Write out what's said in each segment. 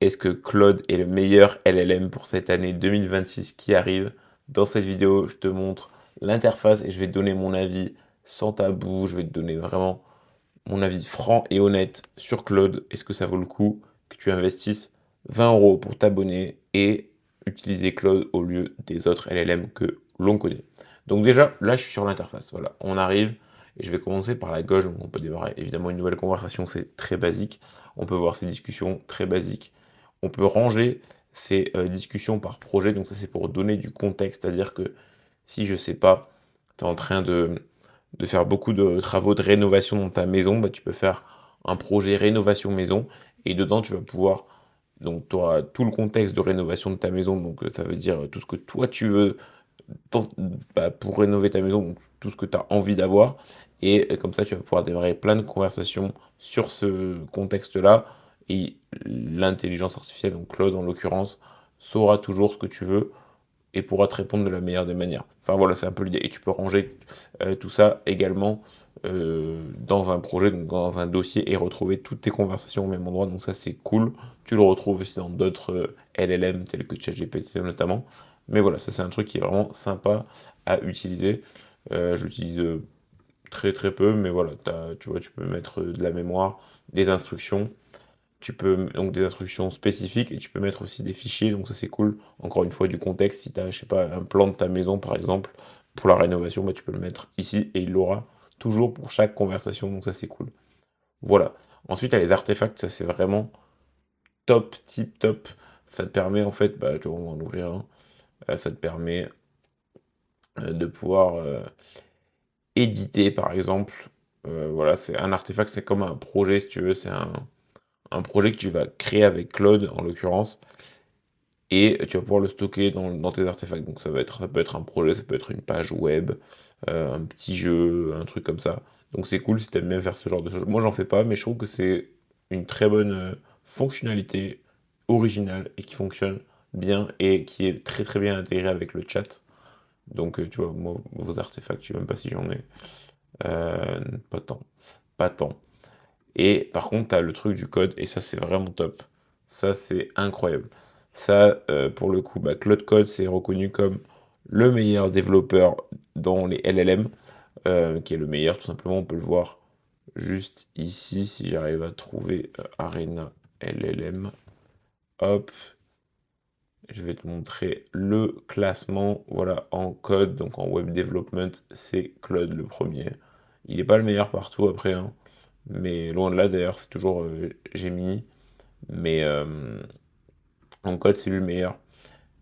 est-ce que Claude est le meilleur LLM pour cette année 2026 qui arrive? Dans cette vidéo, je te montre l'interface et je vais te donner mon avis sans tabou. Je vais te donner vraiment mon avis franc et honnête sur Claude. Est-ce que ça vaut le coup que tu investisses 20 € pour t'abonner et utiliser Claude au lieu des autres LLM que l'on connaît? Donc déjà, là, je suis sur l'interface. Voilà, on arrive et je vais commencer par la gauche. Donc on peut démarrer évidemment une nouvelle conversation, c'est très basique. On peut voir ces discussions très basiques. On peut ranger ces discussions par projet. Donc ça, c'est pour donner du contexte. C'est-à-dire que si je sais pas, tu es en train de faire beaucoup de travaux de rénovation dans ta maison, bah, tu peux faire un projet rénovation maison et dedans tu vas pouvoir, donc tu auras tout le contexte de rénovation de ta maison, donc ça veut dire tout ce que toi tu veux dans- bah, pour rénover ta maison, donc tout ce que tu as envie d'avoir et comme ça tu vas pouvoir démarrer plein de conversations sur ce contexte-là et l'intelligence artificielle, donc Claude en l'occurrence, saura toujours ce que tu veux et pourra te répondre de la meilleure des manières. Enfin voilà, c'est un peu l'idée. Et tu peux ranger tout ça également dans un projet, donc dans un dossier, et retrouver toutes tes conversations au même endroit. Donc ça, c'est cool. Tu le retrouves aussi dans d'autres LLM, tels que ChatGPT notamment. Mais voilà, ça c'est un truc qui est vraiment sympa à utiliser. Je l'utilise très très peu, mais voilà, tu vois, tu peux mettre de la mémoire, des instructions, tu peux donc des instructions spécifiques et tu peux mettre aussi des fichiers, donc ça c'est cool. Encore une fois, du contexte, si tu as, je sais pas, un plan de ta maison par exemple, pour la rénovation, bah, tu peux le mettre ici et il l'aura toujours pour chaque conversation, donc ça c'est cool. Voilà. Ensuite, tu as les artefacts, ça c'est vraiment top, tip top. Ça te permet en fait, bah, tu vois, on va en ouvrir un. Ça te permet de pouvoir éditer par exemple. Voilà, c'est un artefact, c'est comme un projet si tu veux, c'est un projet que tu vas créer avec Claude en l'occurrence et tu vas pouvoir le stocker dans tes artefacts. Donc ça peut être un projet, ça peut être une page web, un petit jeu, un truc comme ça. Donc c'est cool si tu aimes bien faire ce genre de choses. Moi j'en fais pas, mais je trouve que c'est une très bonne fonctionnalité originale et qui fonctionne bien et qui est très très bien intégrée avec le chat. Donc tu vois, moi, vos artefacts, je sais même pas si j'en ai. Euh, pas tant. Pas tant. Et par contre, tu as le truc du code, et ça, c'est vraiment top. Ça, c'est incroyable. Ça, pour le coup, bah, Claude Code, c'est reconnu comme le meilleur développeur dans les LLM, qui est le meilleur, tout simplement. On peut le voir juste ici, si j'arrive à trouver Arena LLM. Hop, je vais te montrer le classement. Voilà, en code, donc en web development, c'est Claude le premier. Il n'est pas le meilleur partout après, hein. Mais loin de là, d'ailleurs, c'est toujours Gemini. Mais en code, c'est lui le meilleur.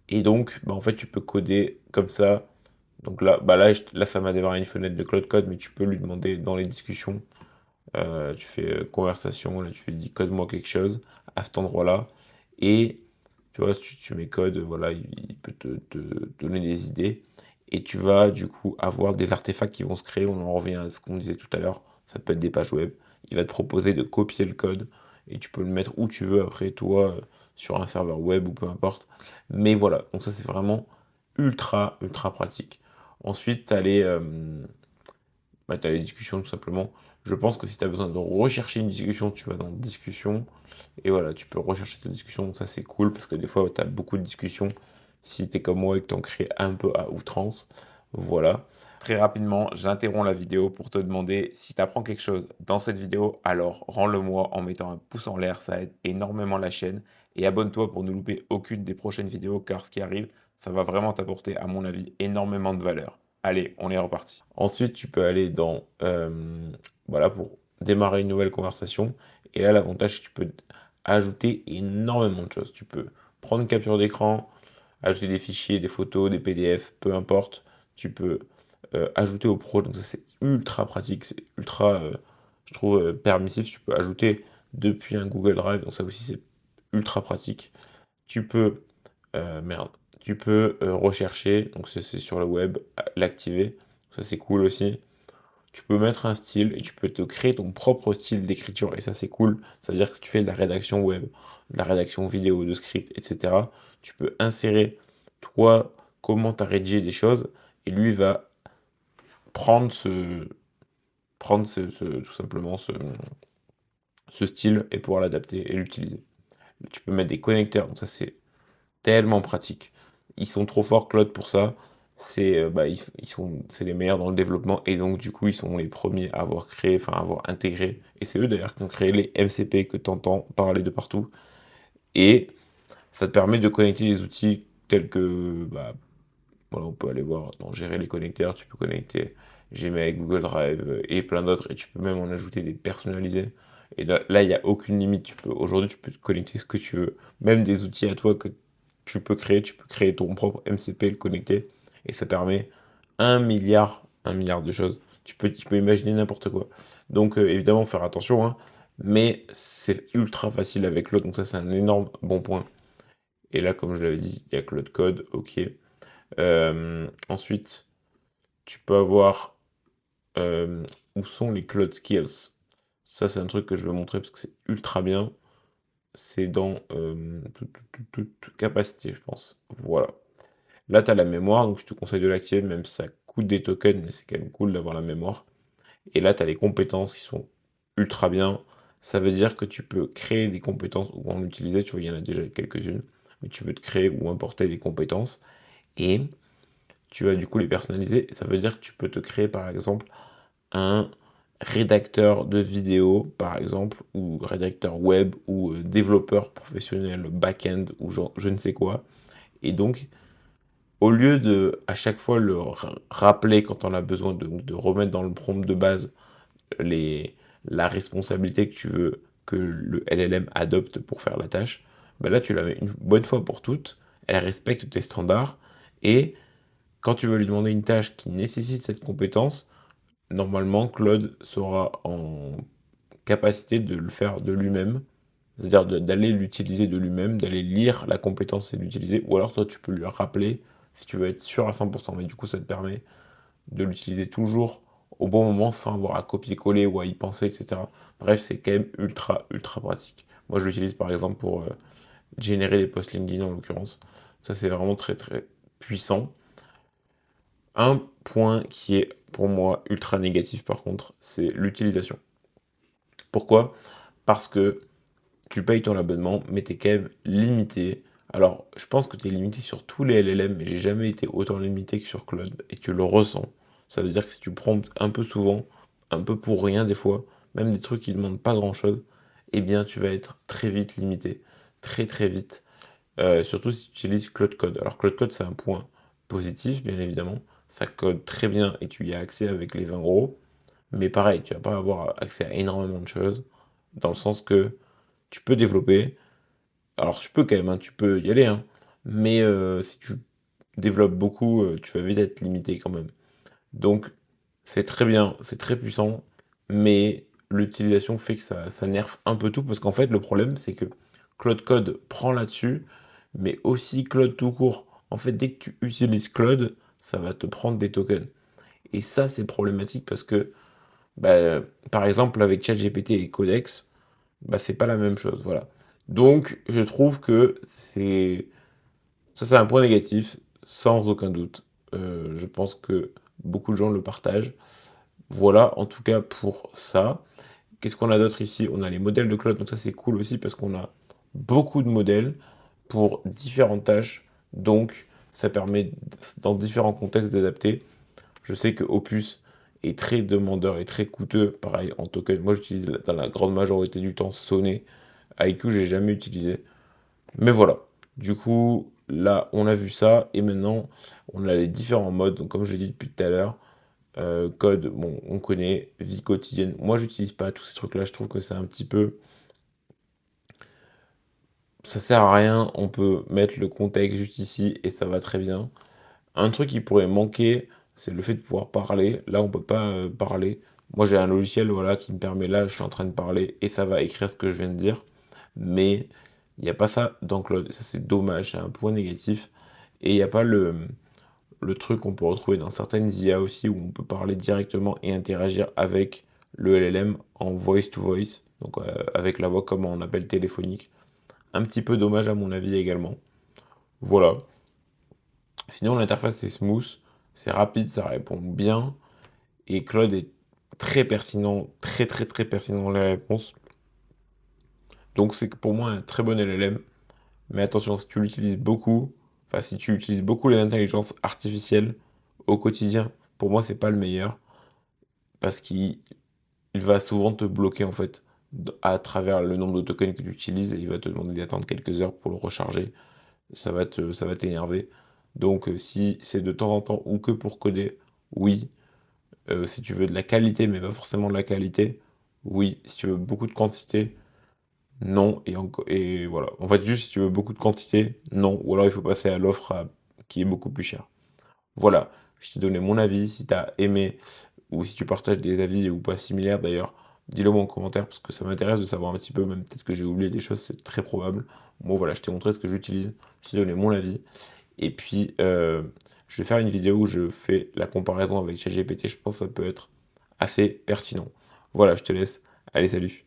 Et donc, bah, en fait, tu peux coder comme ça. Donc là, bah là, là ça m'a démarré une fenêtre de Cloud Code, mais tu peux lui demander dans les discussions. Tu fais conversation, là, tu lui dis code-moi quelque chose à cet endroit-là. Et tu vois, tu mets code, voilà, il peut te donner des idées. Et tu vas du coup avoir des artefacts qui vont se créer. On en revient à ce qu'on disait tout à l'heure. Ça peut être des pages web. Il va te proposer de copier le code et tu peux le mettre où tu veux après, toi, sur un serveur web ou peu importe. Mais voilà, donc ça c'est vraiment ultra, ultra pratique. Ensuite, tu as bah, t'as les discussions tout simplement. Je pense que si tu as besoin de rechercher une discussion, tu vas dans discussion. Et voilà, tu peux rechercher ta discussion. Donc ça, c'est cool parce que des fois, tu as beaucoup de discussions. Si tu es comme moi et que tu en crées un peu à outrance. Voilà. Très rapidement, j'interromps la vidéo pour te demander si tu apprends quelque chose dans cette vidéo, alors rends-le-moi en mettant un pouce en l'air, ça aide énormément la chaîne. Et abonne-toi pour ne louper aucune des prochaines vidéos car ce qui arrive, ça va vraiment t'apporter, à mon avis, énormément de valeur. Allez, on est reparti. Ensuite, tu peux aller dans, voilà, pour démarrer une nouvelle conversation. Et là, l'avantage, c'est que tu peux ajouter énormément de choses. Tu peux prendre une capture d'écran, ajouter des fichiers, des photos, des PDF, peu importe. Tu peux ajouter au pro, donc ça c'est ultra pratique, c'est ultra, je trouve, permissif. Tu peux ajouter depuis un Google Drive, donc ça aussi c'est ultra pratique. Tu peux, merde, tu peux rechercher, donc c'est sur le web, l'activer, ça c'est cool aussi. Tu peux mettre un style et tu peux te créer ton propre style d'écriture et ça c'est cool. Ça veut dire que si tu fais de la rédaction web, de la rédaction vidéo, de script, etc., tu peux insérer toi comment tu as rédigé des choses et lui va prendre tout simplement ce style et pouvoir l'adapter et l'utiliser. Tu peux mettre des connecteurs, donc ça c'est tellement pratique. Ils sont trop forts, Claude, pour ça. C'est les meilleurs dans le développement et donc du coup ils sont les premiers à avoir créé, enfin à avoir intégré. Et c'est eux d'ailleurs qui ont créé les MCP que tu entends parler de partout. Et ça te permet de connecter des outils tels que, voilà, on peut aller voir dans gérer les connecteurs, tu peux connecter Gmail, Google Drive et plein d'autres, et tu peux même en ajouter des personnalisés. Et là, il n'y a aucune limite. Aujourd'hui, tu peux te connecter ce que tu veux. Même des outils à toi que tu peux créer ton propre MCP, le connecter, et ça permet un milliard de choses. Tu peux imaginer n'importe quoi. Donc, évidemment, faire attention, hein, mais c'est ultra facile avec l'autre, donc ça, c'est un énorme bon point. Et là, comme je l'avais dit, il y a Cloud Code, ok. Ensuite, tu peux avoir où sont les Cloud Skills. Ça, c'est un truc que je veux montrer parce que c'est ultra bien. C'est dans toute capacité, je pense. Voilà. Là, tu as la mémoire, donc je te conseille de l'activer, même si ça coûte des tokens, mais c'est quand même cool d'avoir la mémoire. Et là, tu as les compétences qui sont ultra bien. Ça veut dire que tu peux créer des compétences ou en utiliser. Tu vois, il y en a déjà quelques-unes, mais tu peux te créer ou importer des compétences. Et tu vas du coup les personnaliser. Et ça veut dire que tu peux te créer par exemple un rédacteur de vidéo, par exemple, ou rédacteur web, ou développeur professionnel back-end, ou genre, je ne sais quoi. Et donc, au lieu de à chaque fois le rappeler quand on a besoin de remettre dans le prompt de base les, la responsabilité que tu veux que le LLM adopte pour faire la tâche, bah là tu la mets une bonne fois pour toutes, elle respecte tes standards, et quand tu veux lui demander une tâche qui nécessite cette compétence, normalement Claude sera en capacité de le faire de lui-même, c'est-à-dire d'aller l'utiliser de lui-même, d'aller lire la compétence et l'utiliser, ou alors toi tu peux lui rappeler si tu veux être sûr à 100%, mais du coup ça te permet de l'utiliser toujours au bon moment sans avoir à copier-coller ou à y penser, etc. Bref, c'est quand même ultra, ultra pratique. Moi je l'utilise par exemple pour générer des posts LinkedIn en l'occurrence. Ça c'est vraiment très très puissant. Un point qui est pour moi ultra négatif par contre, c'est l'utilisation. Pourquoi? Parce que tu payes ton abonnement, mais tu es quand même limité. Alors, je pense que tu es limité sur tous les LLM, mais j'ai jamais été autant limité que sur Claude, et tu le ressens. Ça veut dire que si tu promptes un peu souvent, un peu pour rien des fois, même des trucs qui ne demandent pas grand-chose, eh bien tu vas être très vite limité. Très très vite. Surtout si tu utilises Claude Code. Alors Claude Code, c'est un point positif, bien évidemment. Ça code très bien et tu y as accès avec les 20 €. Mais pareil, tu vas pas avoir accès à énormément de choses, dans le sens que tu peux développer. Alors tu peux quand même, hein, tu peux y aller, hein, mais si tu développes beaucoup, tu vas vite être limité quand même. Donc c'est très bien, c'est très puissant, mais l'utilisation fait que ça nerfe un peu tout, parce qu'en fait le problème c'est que Claude Code prend là-dessus, mais aussi Claude tout court. En fait, dès que tu utilises Claude, ça va te prendre des tokens. Et ça, c'est problématique parce que, bah, par exemple, avec ChatGPT et Codex, bah, c'est pas la même chose, voilà. Donc, je trouve que c'est un point négatif, sans aucun doute. Je pense que beaucoup de gens le partagent. Voilà, en tout cas pour ça. Qu'est-ce qu'on a d'autre ici? On a les modèles de cloud, donc ça c'est cool aussi parce qu'on a beaucoup de modèles pour différentes tâches. Donc, ça permet dans différents contextes d'adapter. Je sais que Opus est très demandeur et très coûteux, pareil en token. Moi, j'utilise dans la grande majorité du temps Sonnet. IQ, j'ai jamais utilisé. Mais voilà. Du coup, là, on a vu ça. Et maintenant, on a les différents modes. Donc, comme je l'ai dit depuis tout à l'heure, code, bon, on connaît. Vie quotidienne. Moi, j'utilise pas tous ces trucs-là. Je trouve que c'est un petit peu. Ça sert à rien. On peut mettre le contexte juste ici et ça va très bien. Un truc qui pourrait manquer, c'est le fait de pouvoir parler. Là, on peut pas parler. Moi, j'ai un logiciel, voilà, qui me permet, là, je suis en train de parler et ça va écrire ce que je viens de dire. Mais il n'y a pas ça dans Claude. Ça, c'est dommage, c'est un point négatif. Et il n'y a pas le truc qu'on peut retrouver dans certaines IA aussi, où on peut parler directement et interagir avec le LLM en voice to voice, donc avec la voix comme on appelle téléphonique. Un petit peu dommage à mon avis également. Voilà. Sinon, l'interface est smooth, c'est rapide, ça répond bien. Et Claude est très pertinent, très très très pertinent dans les réponses. Donc c'est pour moi un très bon LLM. Mais attention, si tu l'utilises beaucoup, enfin si tu utilises beaucoup les intelligences artificielles au quotidien, pour moi c'est pas le meilleur parce qu'il va souvent te bloquer en fait à travers le nombre de tokens que tu utilises et il va te demander d'attendre quelques heures pour le recharger. Ça va t'énerver. Donc si c'est de temps en temps ou que pour coder, oui. Si tu veux de la qualité mais pas forcément de la qualité, oui. Si tu veux beaucoup de quantité, non. Et voilà. En fait, juste si tu veux beaucoup de quantité, non. Ou alors il faut passer à qui est beaucoup plus chère. Voilà. Je t'ai donné mon avis. Si tu as aimé ou si tu partages des avis ou pas similaires d'ailleurs, dis-le moi en commentaire parce que ça m'intéresse de savoir un petit peu, même peut-être que j'ai oublié des choses, c'est très probable. Bon voilà, je t'ai montré ce que j'utilise, je t'ai donné mon avis. Et puis, je vais faire une vidéo où je fais la comparaison avec ChatGPT, je pense que ça peut être assez pertinent. Voilà, je te laisse. Allez, salut.